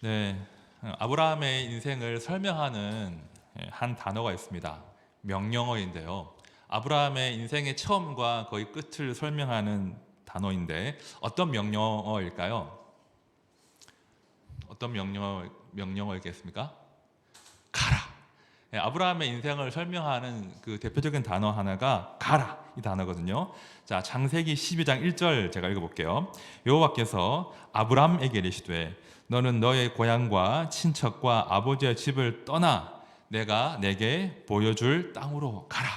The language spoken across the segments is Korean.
네, 아브라함의 인생을 설명하는 한 단어가 있습니다. 명령어인데요. 아브라함의 인생의 처음과 거의 끝을 설명하는 단어인데 어떤 명령어일까요? 어떤 명령어이겠습니까? 가라. 아브라함의 인생을 설명하는 그 대표적인 단어 하나가 가라 이 단어거든요. 자, 창세기 12장 1절 제가 읽어볼게요. 여호와께서 아브라함에게 이르시되 너는 너의 고향과 친척과 아버지의 집을 떠나 내가 내게 보여줄 땅으로 가라.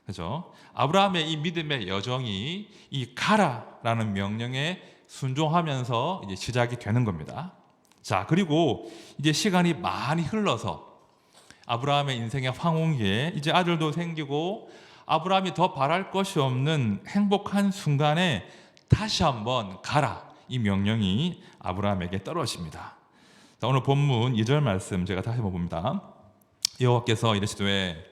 그죠? 아브라함의 이 믿음의 여정이 이 가라라는 명령에 순종하면서 이제 시작이 되는 겁니다. 자, 그리고 이제 시간이 많이 흘러서 아브라함의 인생의 황혼기에 이제 아들도 생기고 아브라함이 더 바랄 것이 없는 행복한 순간에 다시 한번 가라 이 명령이 아브라함에게 떨어집니다. 자, 오늘 본문 2절 말씀 제가 다시 한번 봅니다. 여호와께서 이르시되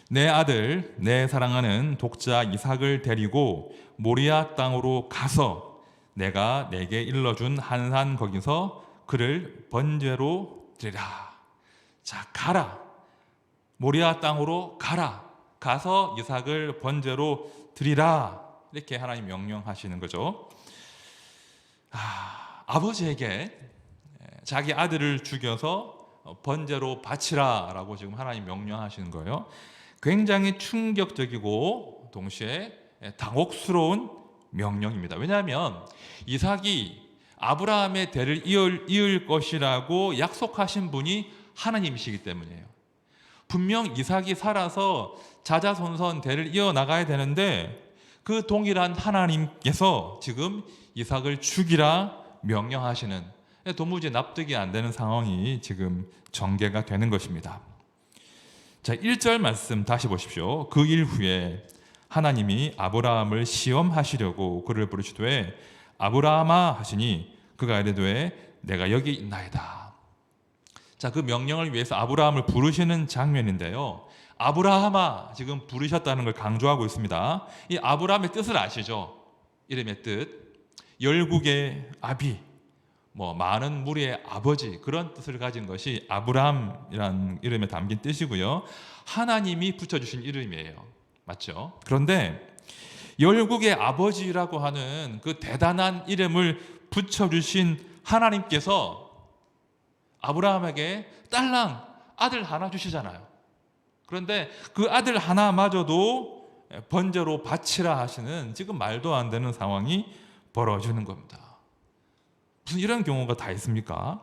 내 아들 내 사랑하는 독자 이삭을 데리고 모리아 땅으로 가서 내가 내게 일러준 한 산 거기서 그를 번제로 드리라. 자, 가라. 모리아 땅으로 가라. 가서 이삭을 번제로 드리라. 이렇게 하나님 명령하시는 거죠. 아버지에게 자기 아들을 죽여서 번제로 바치라 라고 지금 하나님 명령하시는 거예요. 굉장히 충격적이고 동시에 당혹스러운 명령입니다. 왜냐하면 이삭이 아브라함의 대를 이을 것이라고 약속하신 분이 하나님이시기 때문이에요. 분명 이삭이 살아서 자자손손 대를 이어나가야 되는데 그 동일한 하나님께서 지금 이삭을 죽이라 명령하시는 도무지 납득이 안 되는 상황이 지금 전개가 되는 것입니다. 자, 1절 말씀 다시 보십시오. 그 일 후에 하나님이 아브라함을 시험하시려고 그를 부르시되 아브라함아 하시니 그가 이르되 내가 여기 있나이다. 자, 그 명령을 위해서 아브라함을 부르시는 장면인데요. 아브라함아 지금 부르셨다는 걸 강조하고 있습니다. 이 아브라함의 뜻을 아시죠? 이름의 뜻. 열국의 아비, 많은 무리의 아버지, 그런 뜻을 가진 것이 아브라함이라는 이름에 담긴 뜻이고요. 하나님이 붙여주신 이름이에요. 맞죠? 그런데 열국의 아버지라고 하는 그 대단한 이름을 붙여주신 하나님께서 아브라함에게 딸랑 아들 하나 주시잖아요. 그런데 그 아들 하나마저도 번제로 바치라 하시는 지금 말도 안 되는 상황이 벌어지는 겁니다. 무슨 이런 경우가 다 있습니까?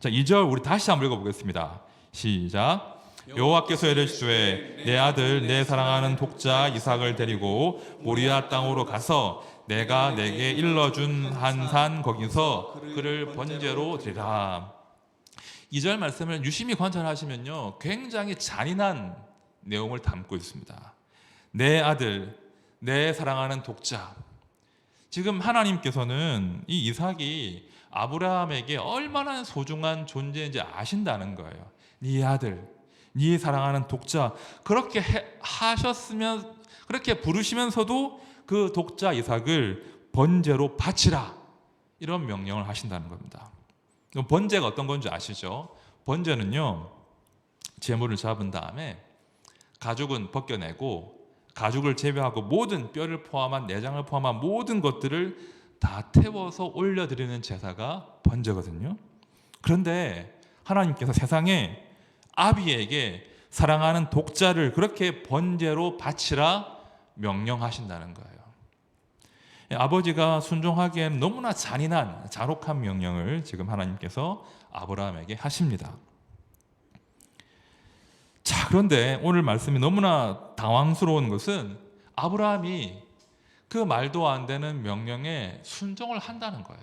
자, 2절 우리 다시 한번 읽어보겠습니다. 시작. 여호와께서 이르시되 내 아들 내 사랑하는 독자 이삭을 데리고 모리아 땅으로 가서 내가 내게 일러준 한 산 거기서 그를 번제로 드리라. 2절 말씀을 유심히 관찰하시면요, 굉장히 잔인한 내용을 담고 있습니다. 내 아들 내 사랑하는 독자. 지금 하나님께서는 이 이삭이 아브라함에게 얼마나 소중한 존재인지 아신다는 거예요. 네 아들, 네 사랑하는 독자, 그렇게 하셨으면, 그렇게 부르시면서도 그 독자 이삭을 번제로 바치라, 이런 명령을 하신다는 겁니다. 번제가 어떤 건지 아시죠? 번제는요, 제물을 잡은 다음에 가죽은 벗겨내고 가죽을 제외하고 모든 뼈를 포함한 내장을 포함한 모든 것들을 다 태워서 올려드리는 제사가 번제거든요. 그런데 하나님께서 세상에 아비에게 사랑하는 독자를 그렇게 번제로 바치라 명령하신다는 거예요. 아버지가 순종하기에는 너무나 잔인한 잔혹한 명령을 지금 하나님께서 아브라함에게 하십니다. 자, 그런데 오늘 말씀이 너무나 당황스러운 것은 아브라함이 그 말도 안 되는 명령에 순종을 한다는 거예요.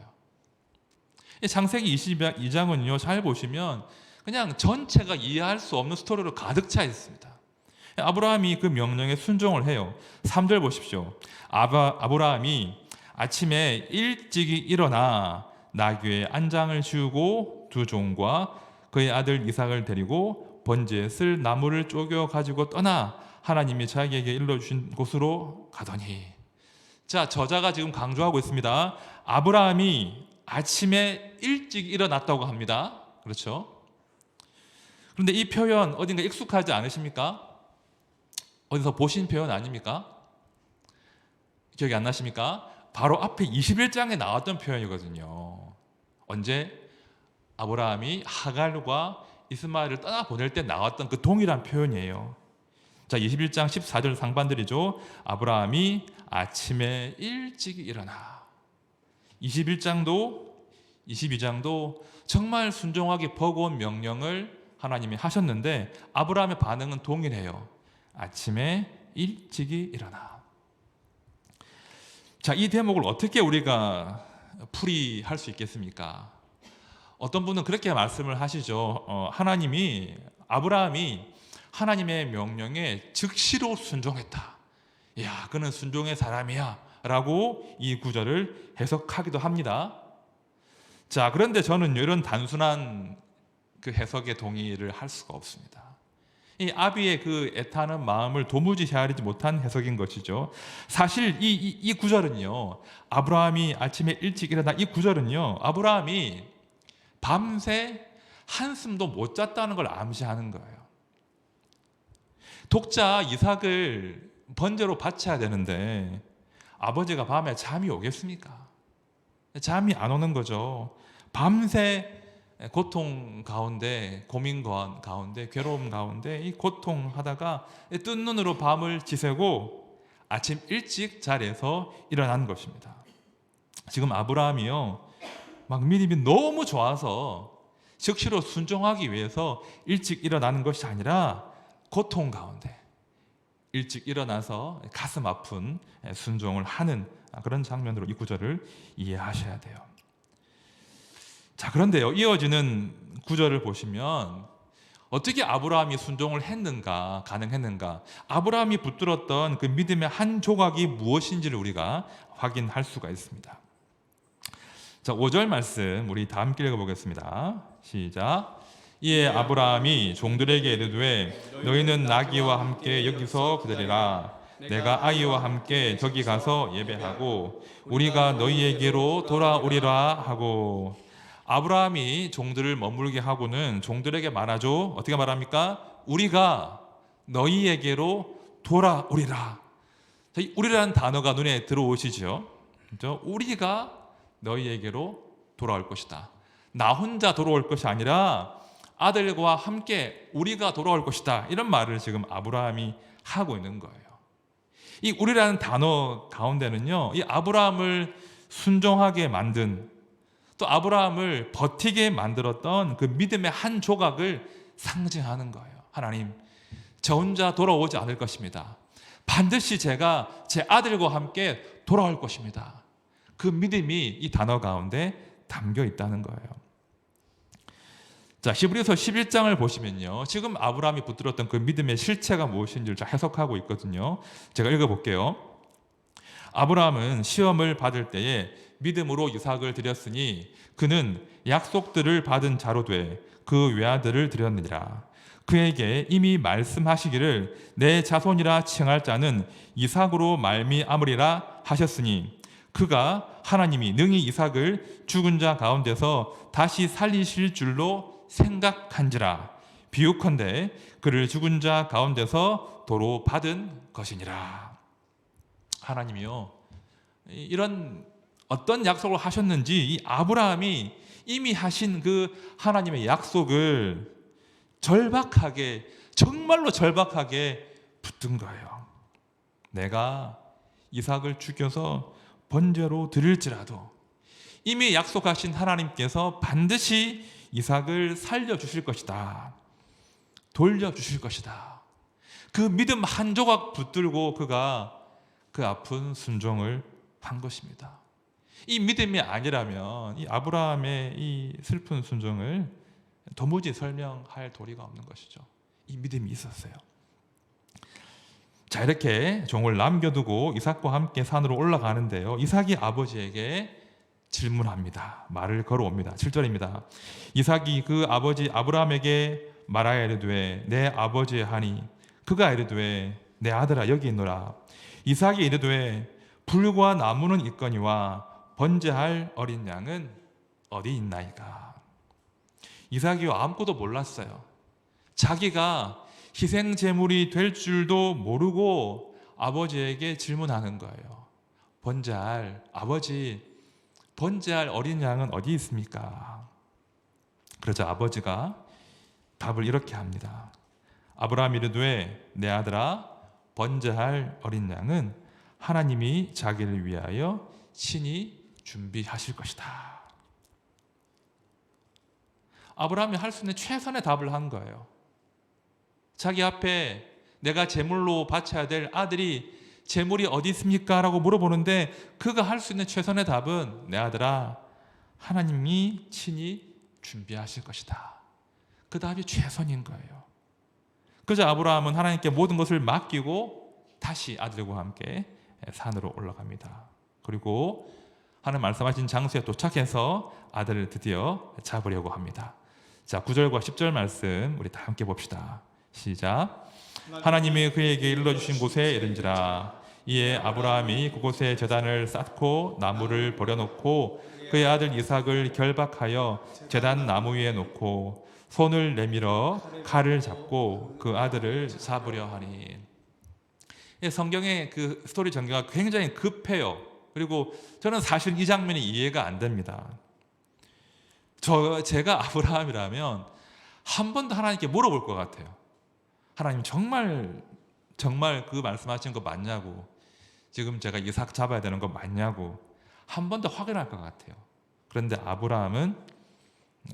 창세기 22장은요, 잘 보시면 그냥 전체가 이해할 수 없는 스토리로 가득 차 있습니다. 아브라함이 그 명령에 순종을 해요. 3절 보십시오. 아브라함이 아침에 일찍이 일어나 나귀의 안장을 지우고 두 종과 그의 아들 이삭을 데리고 번제에 쓸 나무를 쪼개 가지고 떠나 하나님이 자기에게 일러주신 곳으로 가더니. 자, 저자가 지금 강조하고 있습니다. 아브라함이 아침에 일찍 일어났다고 합니다. 그렇죠? 그런데 이 표현 어딘가 익숙하지 않으십니까? 어디서 보신 표현 아닙니까? 기억이 안 나십니까? 바로 앞에 21장에 나왔던 표현이거든요. 언제? 아브라함이 하갈과 이스마엘을 떠나보낼 때 나왔던 그 동일한 표현이에요. 자, 21장 14절 상반들이죠. 아브라함이 아침에 일찍 일어나. 21장도 22장도 정말 순종하게 버거운 명령을 하나님이 하셨는데 아브라함의 반응은 동일해요. 아침에 일찍이 일어나. 자, 이 대목을 어떻게 우리가 풀이할 수 있겠습니까? 어떤 분은 그렇게 말씀을 하시죠. 아브라함이 하나님의 명령에 즉시로 순종했다. 야, 그는 순종의 사람이야 라고 이 구절을 해석하기도 합니다. 자, 그런데 저는 이런 단순한 그 해석에 동의를 할 수가 없습니다. 이 아비의 그 애타는 마음을 도무지 헤아리지 못한 해석인 것이죠. 사실 이 구절은요, 아브라함이 아침에 일찍 일어나 이 구절은요, 아브라함이 밤새 한숨도 못 잤다는 걸 암시하는 거예요. 독자 이삭을 번제로 바쳐야 되는데 아버지가 밤에 잠이 오겠습니까? 잠이 안 오는 거죠. 밤새 고통 가운데, 고민 가운데, 괴로움 가운데 이 고통하다가 뜬 눈으로 밤을 지새고 아침 일찍 자리에서 일어난 것입니다. 지금 아브라함이요, 막 믿음이 너무 좋아서 즉시로 순종하기 위해서 일찍 일어나는 것이 아니라 고통 가운데 일찍 일어나서 가슴 아픈 순종을 하는 그런 장면으로 이 구절을 이해하셔야 돼요. 자, 그런데요, 이어지는 구절을 보시면 어떻게 아브라함이 순종을 했는가, 가능했는가, 아브라함이 붙들었던 그 믿음의 한 조각이 무엇인지를 우리가 확인할 수가 있습니다. 자, 5절 말씀 우리 다 함께 읽어보겠습니다. 시작. 이에 아브라함이 종들에게 이르되 너희는 나귀와 함께 여기서 기다리라. 내가 아이와 함께 저기 가서 예배하고 우리가 너희에게로 돌아오리라 하고. 아브라함이 종들을 머물게 하고는 종들에게 말하죠. 어떻게 말합니까? 우리가 너희에게로 돌아오리라. 이 우리라는 단어가 눈에 들어오시죠? 그렇죠? 우리가 너희에게로 돌아올 것이다. 나 혼자 돌아올 것이 아니라 아들과 함께 우리가 돌아올 것이다. 이런 말을 지금 아브라함이 하고 있는 거예요. 이 우리라는 단어 가운데는요, 이 아브라함을 순종하게 만든, 또 아브라함을 버티게 만들었던 그 믿음의 한 조각을 상징하는 거예요. 하나님, 저 혼자 돌아오지 않을 것입니다. 반드시 제가 제 아들과 함께 돌아올 것입니다. 그 믿음이 이 단어 가운데 담겨 있다는 거예요. 자, 히브리서 11장을 보시면요, 지금 아브라함이 붙들었던 그 믿음의 실체가 무엇인지를 잘 해석하고 있거든요. 제가 읽어볼게요. 아브라함은 시험을 받을 때에 믿음으로 이삭을 드렸으니 그는 약속들을 받은 자로 돼 그 외아들을 드렸느니라. 그에게 이미 말씀하시기를 내 자손이라 칭할 자는 이삭으로 말미암으리라 하셨으니 그가 하나님이 능히 이삭을 죽은 자 가운데서 다시 살리실 줄로 생각한지라. 비유컨대 그를 죽은 자 가운데서 도로 받은 것이니라. 하나님이요, 이런 어떤 약속을 하셨는지 이 아브라함이 이미 하신 그 하나님의 약속을 절박하게, 정말로 절박하게 붙든 거예요. 내가 이삭을 죽여서 번제로 드릴지라도 이미 약속하신 하나님께서 반드시 이삭을 살려주실 것이다. 돌려주실 것이다. 그 믿음 한 조각 붙들고 그가 그 아픈 순종을 한 것입니다. 이 믿음이 아니라면 이 아브라함의 이 슬픈 순종을 도무지 설명할 도리가 없는 것이죠. 이 믿음이 있었어요. 자, 이렇게 종을 남겨두고 이삭과 함께 산으로 올라가는데요, 이삭이 아버지에게 질문합니다. 말을 걸어옵니다. 7절입니다. 이삭이 그 아버지 아브라함에게 말하여 이르되 내 아버지 하니 그가 이르되 내 아들아 여기 있노라. 이삭이 이르되 불과 나무는 있거니와 번제할 어린 양은 어디 있나이까. 이삭이 아무것도 몰랐어요. 자기가 희생 제물이 될 줄도 모르고 아버지에게 질문하는 거예요. 아버지, 번제할 어린 양은 어디 있습니까? 그러자 아버지가 답을 이렇게 합니다. 아브라함이 이르되 내 아들아, 번제할 어린 양은 하나님이 자기를 위하여 친히 준비하실 것이다. 아브라함이 할 수 있는 최선의 답을 한 거예요. 자기 앞에 내가 제물로 바쳐야 될 아들이 제물이 어디 있습니까? 라고 물어보는데 그가 할 수 있는 최선의 답은 내 아들아, 하나님이 친히 준비하실 것이다. 그 답이 최선인 거예요. 그저 아브라함은 하나님께 모든 것을 맡기고 다시 아들과 함께 산으로 올라갑니다. 그리고 하나님 말씀하신 장소에 도착해서 아들을 드디어 잡으려고 합니다. 자, 9절과 10절 말씀 우리 다 함께 봅시다. 시작. 하나님이 그에게 일러주신 곳에 이른지라. 이에 아브라함이 그곳에 제단을 쌓고 나무를 버려놓고 그의 아들 이삭을 결박하여 제단 나무 위에 놓고 손을 내밀어 칼을 잡고 그 아들을 잡으려 하니. 성경의 그 스토리 전개가 굉장히 급해요. 그리고 저는 사실 이 장면이 이해가 안 됩니다. 제가 아브라함이라면 한 번 더 하나님께 물어볼 것 같아요. 하나님 정말 그 말씀하신 거 맞냐고, 지금 제가 이삭 잡아야 되는 거 맞냐고 한 번 더 확인할 것 같아요. 그런데 아브라함은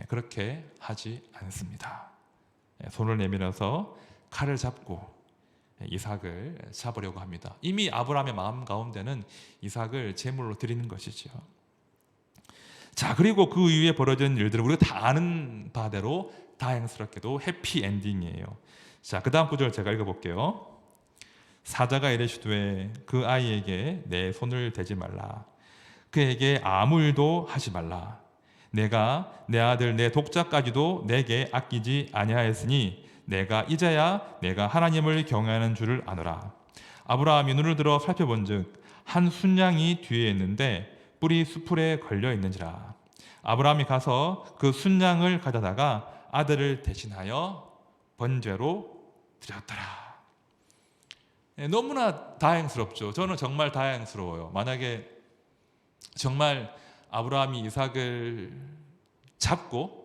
그렇게 하지 않습니다. 손을 내밀어서 칼을 잡고 이삭을 잡으려고 합니다. 이미 아브라함의 마음 가운데는 이삭을 제물로 드리는 것이죠. 자, 그리고 그 이후에 벌어진 일들은 우리가 다 아는 바대로 다행스럽게도 해피 엔딩이에요. 자, 그 다음 구절 제가 읽어볼게요. 사자가 이르시되 그 아이에게 내 손을 대지 말라. 그에게 아무 일도 하지 말라. 내가 내 아들 내 독자까지도 내게 아끼지 아니하였으니 내가 이제야 내가 하나님을 경외하는 줄을 아노라. 아브라함이 눈을 들어 살펴본즉 한 순양이 뒤에 있는데 뿔이 수풀에 걸려 있는지라. 아브라함이 가서 그 순양을 가져다가 아들을 대신하여 번제로 드렸더라. 너무나 다행스럽죠. 저는 정말 다행스러워요. 만약에 정말 아브라함이 이삭을 잡고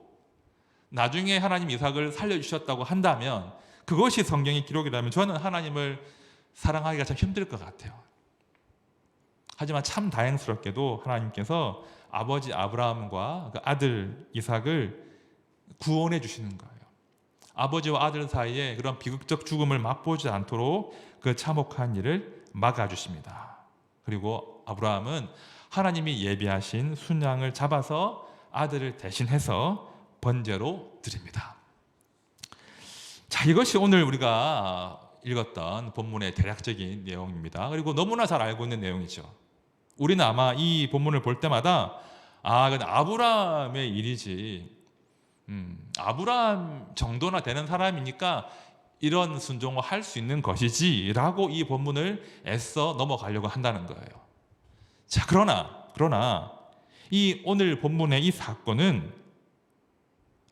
나중에 하나님 이삭을 살려주셨다고 한다면, 그것이 성경의 기록이라면 저는 하나님을 사랑하기가 참 힘들 것 같아요. 하지만 참 다행스럽게도 하나님께서 아버지 아브라함과 그 아들 이삭을 구원해 주시는 거예요. 아버지와 아들 사이에 그런 비극적 죽음을 맛보지 않도록 그 참혹한 일을 막아주십니다. 그리고 아브라함은 하나님이 예비하신 순양을 잡아서 아들을 대신해서 번제로 드립니다. 자, 이것이 오늘 우리가 읽었던 본문의 대략적인 내용입니다. 그리고 너무나 잘 알고 있는 내용이죠. 우리는 아마 이 본문을 볼 때마다 그건 아브라함의 일이지, 아브라함 정도나 되는 사람이니까 이런 순종을 할 수 있는 것이지 라고 이 본문을 애써 넘어가려고 한다는 거예요. 자, 그러나 이 오늘 본문의 이 사건은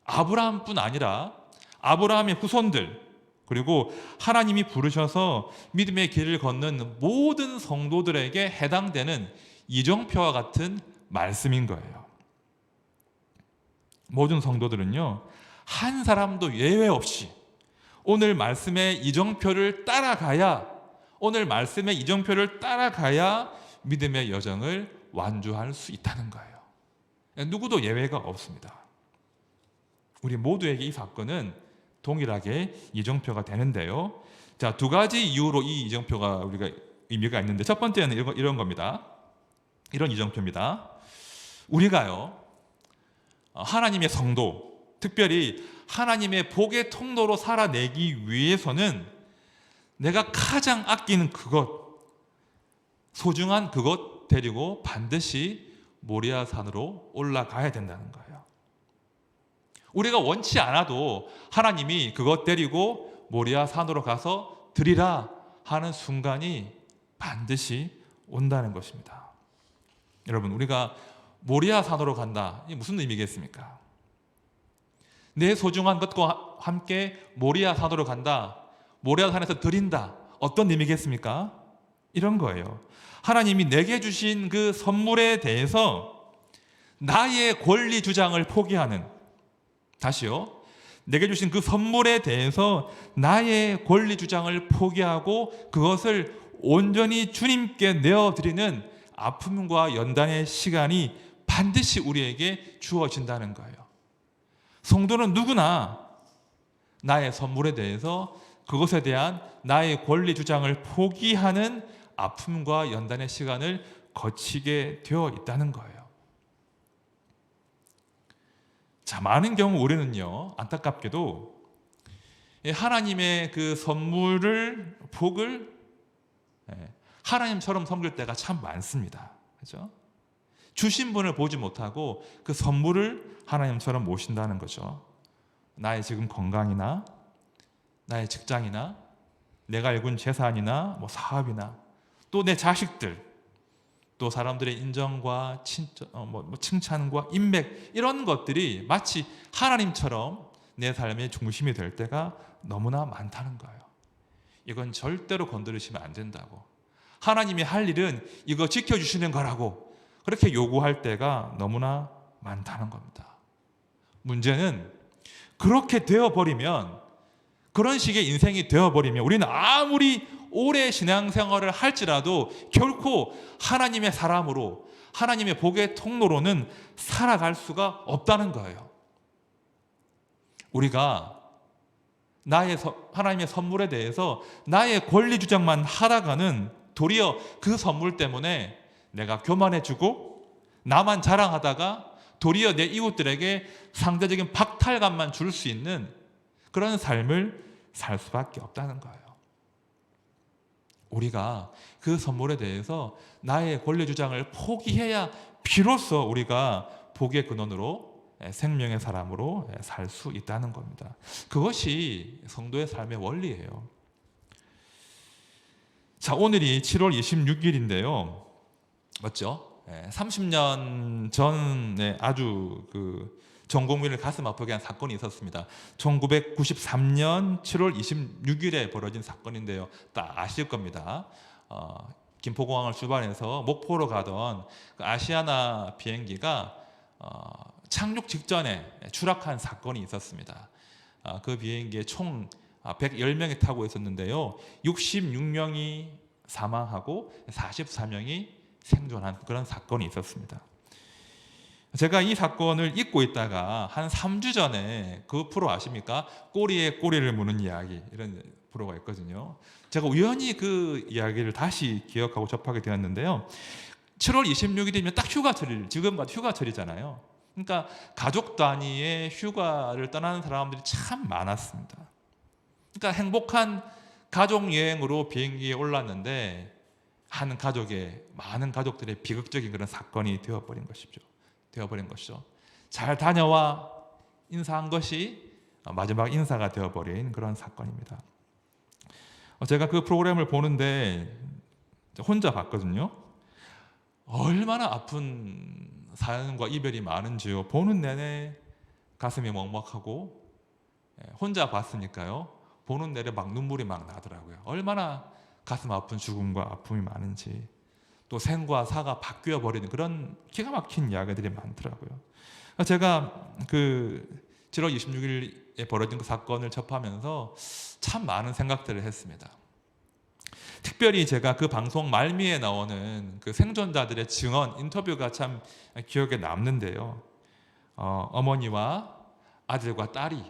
아브라함뿐 아니라 아브라함의 후손들, 그리고 하나님이 부르셔서 믿음의 길을 걷는 모든 성도들에게 해당되는 이정표와 같은 말씀인 거예요. 모든 성도들은요, 한 사람도 예외 없이 오늘 말씀의 이정표를 따라가야, 믿음의 여정을 완주할 수 있다는 거예요. 누구도 예외가 없습니다. 우리 모두에게 이 사건은 동일하게 이정표가 되는데요. 자, 두 가지 이유로 이 이정표가 우리가 의미가 있는데, 첫 번째는 이런 겁니다. 이런 이정표입니다. 우리가요, 하나님의 성도, 특별히 하나님의 복의 통로로 살아내기 위해서는 내가 가장 아끼는 그것, 소중한 그것 데리고 반드시 모리아 산으로 올라가야 된다는 거예요. 우리가 원치 않아도 하나님이 그것 데리고 모리아 산으로 가서 드리라 하는 순간이 반드시 온다는 것입니다. 여러분, 우리가 모리아 산으로 간다. 이게 무슨 의미겠습니까? 내 소중한 것과 함께 모리아 산으로 간다. 모리아 산에서 드린다. 어떤 의미겠습니까? 이런 거예요. 하나님이 내게 주신 그 선물에 대해서 나의 권리 주장을 포기하는, 다시요, 내게 주신 그 선물에 대해서 나의 권리 주장을 포기하고 그것을 온전히 주님께 내어드리는 아픔과 연단의 시간이 반드시 우리에게 주어진다는 거예요. 성도는 누구나 나의 선물에 대해서 그것에 대한 나의 권리 주장을 포기하는 아픔과 연단의 시간을 거치게 되어 있다는 거예요. 자, 많은 경우 우리는요, 안타깝게도 하나님의 그 선물을, 복을 하나님처럼 섬길 때가 참 많습니다. 그렇죠? 주신 분을 보지 못하고 그 선물을 하나님처럼 모신다는 거죠. 나의 지금 건강이나 나의 직장이나 내가 일군 재산이나 사업이나 또 내 자식들, 또 사람들의 인정과 칭찬과 인맥, 이런 것들이 마치 하나님처럼 내 삶의 중심이 될 때가 너무나 많다는 거예요. 이건 절대로 건드리시면 안 된다고, 하나님이 할 일은 이거 지켜주시는 거라고 그렇게 요구할 때가 너무나 많다는 겁니다. 문제는 그렇게 되어버리면, 그런 식의 인생이 되어버리면 우리는 아무리 오래 신앙생활을 할지라도 결코 하나님의 사람으로, 하나님의 복의 통로로는 살아갈 수가 없다는 거예요. 우리가 하나님의 선물에 대해서 나의 권리 주장만 하다가는 도리어 그 선물 때문에 내가 교만해지고 나만 자랑하다가 도리어 내 이웃들에게 상대적인 박탈감만 줄 수 있는 그런 삶을 살 수밖에 없다는 거예요. 우리가 그 선물에 대해서 나의 권리 주장을 포기해야 비로소 우리가 복의 근원으로, 생명의 사람으로 살 수 있다는 겁니다. 그것이 성도의 삶의 원리예요. 자, 오늘이 7월 26일인데요. 맞죠? 30년 전에 아주 전 국민을 가슴 아프게 한 사건이 있었습니다. 1993년 7월 26일에 벌어진 사건인데요. 다 아실 겁니다. 김포공항을 출발해서 목포로 가던 그 아시아나 비행기가 착륙 직전에 추락한 사건이 있었습니다. 그 비행기에 총 110명이 타고 있었는데요. 66명이 사망하고 44명이 생존한 그런 사건이 있었습니다. 제가 이 사건을 잊고 있다가 한 3주 전에 그 프로 아십니까? 꼬리에 꼬리를 무는 이야기, 이런 프로가 있거든요. 제가 우연히 그 이야기를 다시 기억하고 접하게 되었는데요. 7월 26일이면 딱 휴가철, 지금 같은 휴가철이잖아요. 그러니까 가족 단위의 휴가를 떠나는 사람들이 참 많았습니다. 그러니까 행복한 가족 여행으로 비행기에 올랐는데 한 가족의, 많은 가족들의 비극적인 그런 사건이 되어버린 것이죠. 잘 다녀와 인사한 것이 마지막 인사가 되어버린 그런 사건입니다. 제가 그 프로그램을 보는데 혼자 봤거든요. 얼마나 아픈 사연과 이별이 많은지요. 보는 내내 가슴이 먹먹하고, 혼자 봤으니까요. 보는 내내 막 눈물이 막 나더라고요. 얼마나 가슴 아픈 죽음과 아픔이 많은지, 또 생과 사가 바뀌어 버리는 그런 기가 막힌 이야기들이 많더라고요. 제가 그 7월 26일에 벌어진 그 사건을 접하면서 참 많은 생각들을 했습니다. 특별히 제가 그 방송 말미에 나오는 그 생존자들의 증언, 인터뷰가 참 기억에 남는데요. 어머니와 아들과 딸이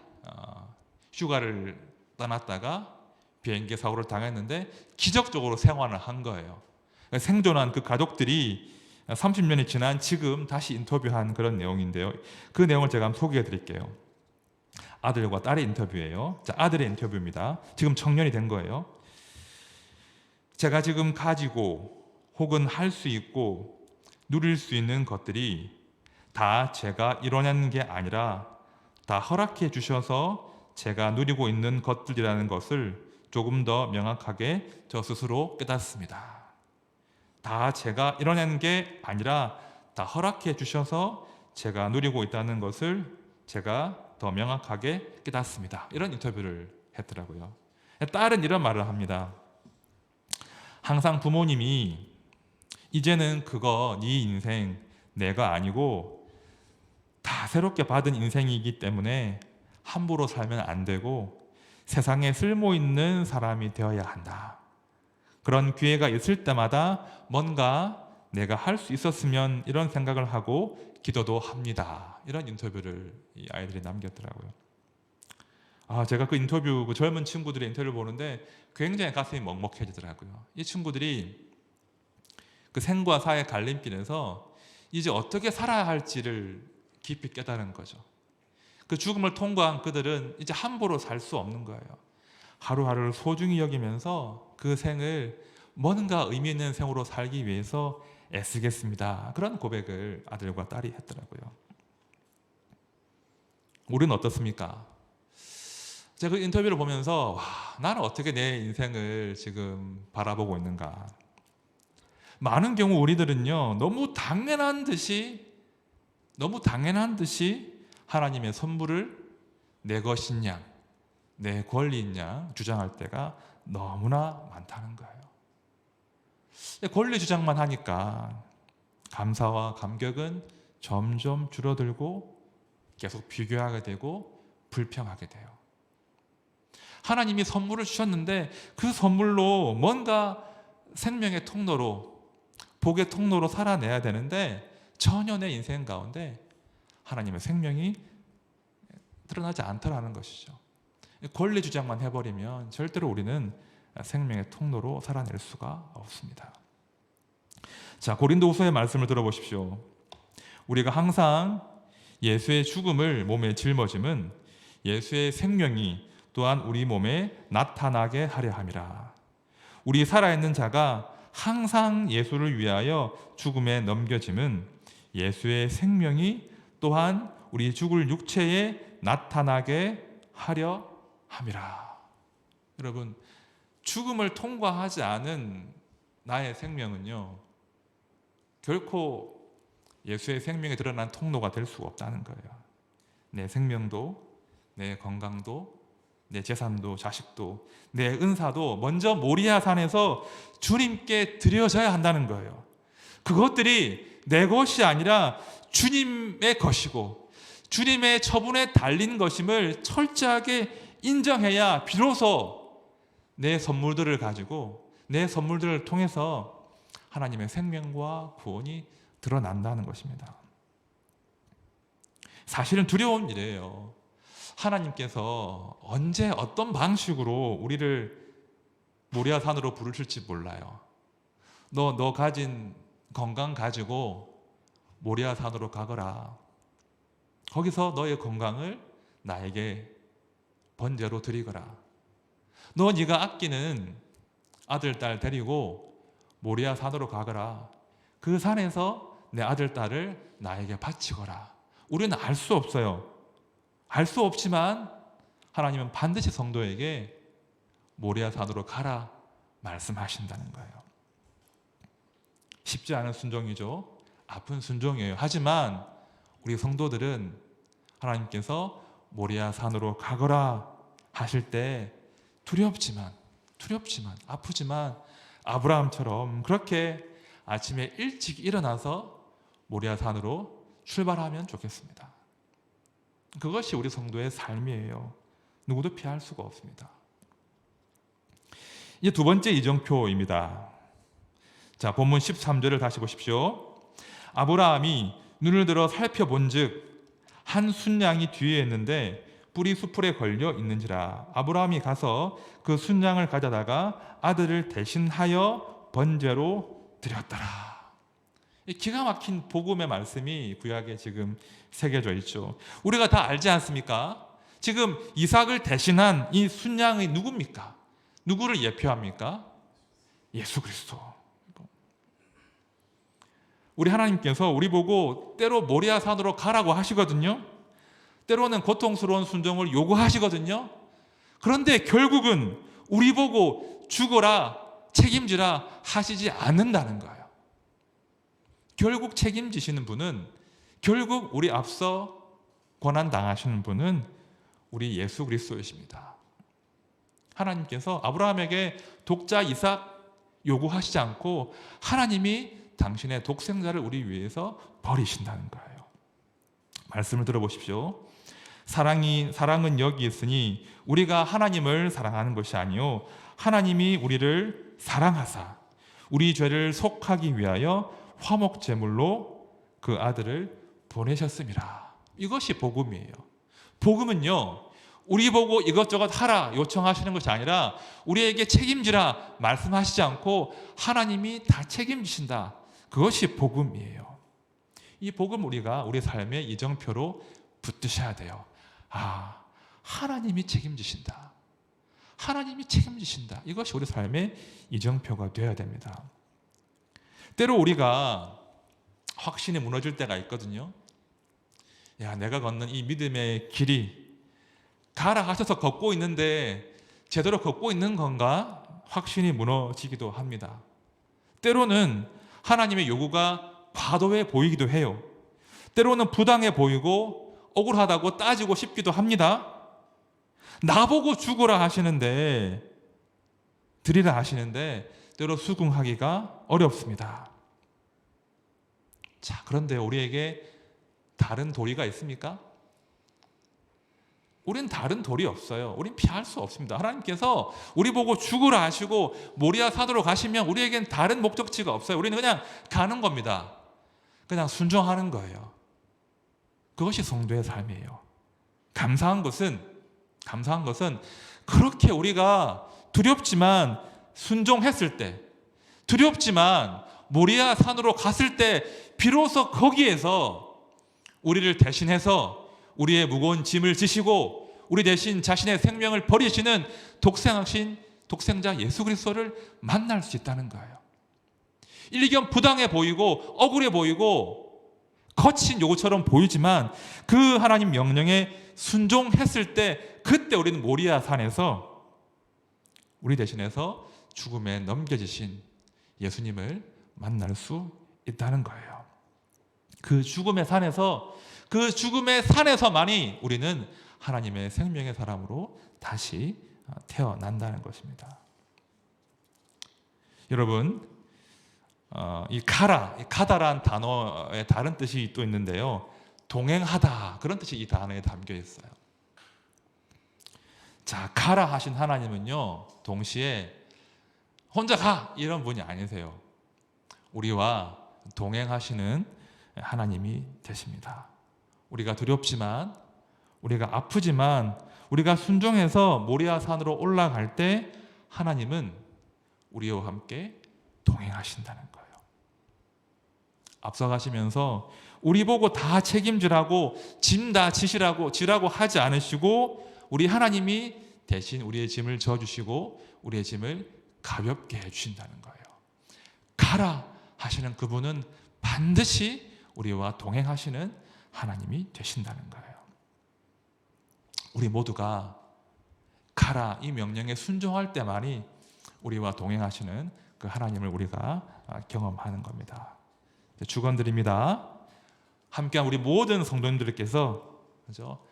휴가를 떠났다가 비행기 사고를 당했는데 기적적으로 생還을 한 거예요. 생존한 그 가족들이 30년이 지난 지금 다시 인터뷰한 그런 내용인데요. 그 내용을 제가 한번 소개해 드릴게요. 아들과 딸의 인터뷰예요. 자, 아들의 인터뷰입니다. 지금 청년이 된 거예요. 제가 지금 가지고 혹은 할 수 있고 누릴 수 있는 것들이 다 제가 이뤄낸 게 아니라 다 허락해 주셔서 제가 누리고 있는 것들이라는 것을 조금 더 명확하게 저 스스로 깨닫습니다. 다 제가 이뤄낸 게 아니라 다 허락해 주셔서 제가 누리고 있다는 것을 제가 더 명확하게 깨닫습니다. 이런 인터뷰를 했더라고요. 딸은 이런 말을 합니다. 항상 부모님이 이제는 그거 네 인생 내가 아니고 다 새롭게 받은 인생이기 때문에 함부로 살면 안 되고 세상에 쓸모 있는 사람이 되어야 한다. 그런 기회가 있을 때마다 뭔가 내가 할 수 있었으면 이런 생각을 하고 기도도 합니다. 이런 인터뷰를 이 아이들이 남겼더라고요. 제가 그 인터뷰, 그 젊은 친구들의 인터뷰를 보는데 굉장히 가슴이 먹먹해지더라고요. 이 친구들이 그 생과 사의 갈림길에서 이제 어떻게 살아야 할지를 깊이 깨달은 거죠. 그 죽음을 통과한 그들은 이제 함부로 살 수 없는 거예요. 하루하루를 소중히 여기면서 그 생을 뭔가 의미 있는 생으로 살기 위해서 애쓰겠습니다. 그런 고백을 아들과 딸이 했더라고요. 우리는 어떻습니까? 제가 그 인터뷰를 보면서 나는 어떻게 내 인생을 지금 바라보고 있는가. 많은 경우 우리들은요, 너무 당연한 듯이 하나님의 선물을 내 것인 양, 내 권리인 양 주장할 때가 너무나 많다는 거예요. 권리 주장만 하니까 감사와 감격은 점점 줄어들고 계속 비교하게 되고 불평하게 돼요. 하나님이 선물을 주셨는데 그 선물로 뭔가 생명의 통로로, 복의 통로로 살아내야 되는데 전혀 내 인생 가운데 하나님의 생명이 드러나지 않더라는 것이죠. 권리 주장만 해버리면 절대로 우리는 생명의 통로로 살아낼 수가 없습니다. 자, 고린도후서의 말씀을 들어보십시오. 우리가 항상 예수의 죽음을 몸에 짊어짐은 예수의 생명이 또한 우리 몸에 나타나게 하려 함이라. 우리 살아있는 자가 항상 예수를 위하여 죽음에 넘겨짐은 예수의 생명이 또한 우리 죽을 육체에 나타나게 하려 함이라. 여러분, 죽음을 통과하지 않은 나의 생명은요, 결코 예수의 생명이 드러난 통로가 될 수가 없다는 거예요. 내 생명도, 내 건강도, 내 재산도, 자식도, 내 은사도 먼저 모리아 산에서 주님께 드려져야 한다는 거예요. 그것들이 내 것이 아니라 주님의 것이고 주님의 처분에 달린 것임을 철저하게 인정해야 비로소 내 선물들을 가지고 내 선물들을 통해서 하나님의 생명과 구원이 드러난다는 것입니다. 사실은 두려운 일이에요. 하나님께서 언제 어떤 방식으로 우리를 모리아산으로 부르실지 몰라요. 너 가진 건강 가지고 모리아산으로 가거라. 거기서 너의 건강을 나에게 번제로 드리거라. 네가 아끼는 아들, 딸 데리고 모리아산으로 가거라. 그 산에서 내 아들, 딸을 나에게 바치거라. 우리는 알 수 없어요. 알 수 없지만 하나님은 반드시 성도에게 모리아산으로 가라 말씀하신다는 거예요. 쉽지 않은 순종이죠. 아픈 순종이에요. 하지만 우리 성도들은 하나님께서 모리아산으로 가거라 하실 때 두렵지만 아프지만 아브라함처럼 그렇게 아침에 일찍 일어나서 모리아산으로 출발하면 좋겠습니다. 그것이 우리 성도의 삶이에요. 누구도 피할 수가 없습니다. 이제 두 번째 이정표입니다. 자, 본문 13절을 다시 보십시오. 아브라함이 눈을 들어 살펴본즉 한 순양이 뒤에 있는데 뿔이 수풀에 걸려 있는지라. 아브라함이 가서 그 순양을 가져다가 아들을 대신하여 번제로 드렸더라. 이 기가 막힌 복음의 말씀이 구약에 지금 새겨져 있죠. 우리가 다 알지 않습니까? 지금 이삭을 대신한 이 순양이 누굽니까? 누구를 예표합니까? 예수 그리스도. 우리 하나님께서 우리 보고 때로 모리아산으로 가라고 하시거든요. 때로는 고통스러운 순종을 요구하시거든요. 그런데 결국은 우리 보고 죽어라, 책임지라 하시지 않는다는 거예요. 결국 책임지시는 분은, 결국 우리 앞서 고난 당하시는 분은 우리 예수 그리스도이십니다. 하나님께서 아브라함에게 독자 이삭 요구하시지 않고 하나님이 당신의 독생자를 우리 위해서 버리신다는 거예요. 말씀을 들어보십시오. 사랑은 여기 있으니 우리가 하나님을 사랑하는 것이 아니요 하나님이 우리를 사랑하사 우리 죄를 속하기 위하여 화목 제물로 그 아들을 보내셨습니다. 이것이 복음이에요. 복음은요, 우리 보고 이것저것 하라 요청하시는 것이 아니라 우리에게 책임지라 말씀하시지 않고 하나님이 다 책임지신다. 그것이 복음이에요. 이 복음 우리가 우리 삶의 이정표로 붙드셔야 돼요. 아, 하나님이 책임지신다. 하나님이 책임지신다. 이것이 우리 삶의 이정표가 되어야 됩니다. 때로 우리가 확신이 무너질 때가 있거든요. 야, 내가 걷는 이 믿음의 길이 가라 하셔서 걷고 있는데 제대로 걷고 있는 건가? 확신이 무너지기도 합니다. 때로는 하나님의 요구가 과도해 보이기도 해요. 때로는 부당해 보이고 억울하다고 따지고 싶기도 합니다. 나보고 죽으라 하시는데, 드리라 하시는데 때로 수긍하기가 어렵습니다. 자, 그런데 우리에게 다른 도리가 있습니까? 우린 다른 도리 없어요. 우린 피할 수 없습니다. 하나님께서 우리 보고 죽으라 하시고 모리아 산으로 가시면 우리에겐 다른 목적지가 없어요. 우리는 그냥 가는 겁니다. 그냥 순종하는 거예요. 그것이 성도의 삶이에요. 감사한 것은 그렇게 우리가 두렵지만 순종했을 때, 두렵지만 모리아 산으로 갔을 때 비로소 거기에서 우리를 대신해서 우리의 무거운 짐을 지시고 우리 대신 자신의 생명을 버리시는 독생하신 독생자 예수 그리스도를 만날 수 있다는 거예요. 일견 부당해 보이고 억울해 보이고 거친 요구처럼 보이지만 그 하나님 명령에 순종했을 때 그때 우리는 모리아 산에서 우리 대신해서 죽음에 넘겨지신 예수님을 만날 수 있다는 거예요. 그 죽음의 산에서만이 우리는 하나님의 생명의 사람으로 다시 태어난다는 것입니다. 여러분, 이 가다란 단어의 다른 뜻이 또 있는데요, 동행하다, 그런 뜻이 이 단어에 담겨 있어요. 자, 가라 하신 하나님은요, 동시에 혼자 가 이런 분이 아니세요. 우리와 동행하시는 하나님이 되십니다. 우리가 두렵지만, 우리가 아프지만, 우리가 순종해서 모리아 산으로 올라갈 때 하나님은 우리와 함께 동행하신다는 거예요. 앞서가시면서 우리 보고 다 책임지라고, 짐 다 지라고 하지 않으시고 우리 하나님이 대신 우리의 짐을 져주시고 우리의 짐을 가볍게 해주신다는 거예요. 가라 하시는 그분은 반드시 우리와 동행하시는 하나님이 되신다는 거예요. 우리 모두가 가라 이 명령에 순종할 때만이 우리와 동행하시는 그 하나님을 우리가 경험하는 겁니다. 축원드립니다. 함께한 우리 모든 성도님들께서 그죠?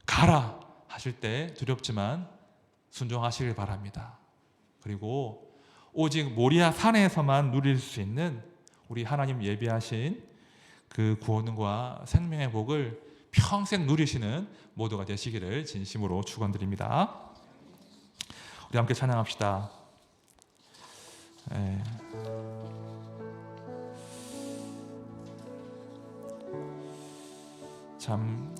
가라 하실 때 두렵지만 순종하시길 바랍니다. 그리고 오직 모리아 산에서만 누릴 수 있는 우리 하나님 예비하신 그 구원과 생명의 복을 평생 누리시는 모두가 되시기를 진심으로 축원드립니다. 우리 함께 찬양합시다. 참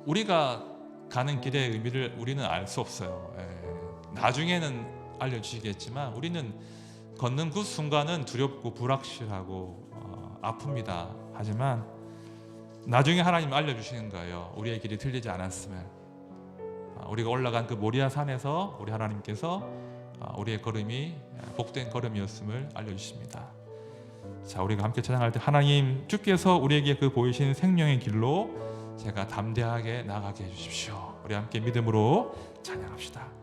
우리가 가는 길의 의미를 우리는 알 수 없어요. 나중에는 알려주시겠지만 우리는 걷는 그 순간은 두렵고 불확실하고 아픕니다. 하지만 나중에 하나님 알려주시는 거예요. 우리의 길이 틀리지 않았으면. 우리가 올라간 그 모리아 산에서 우리 하나님께서 우리의 걸음이 복된 걸음이었음을 알려주십니다. 자, 우리가 함께 찬양할 때 하나님 주께서 우리에게 그 보이신 생명의 길로 제가 담대하게 나가게 해주십시오. 우리 함께 믿음으로 찬양합시다.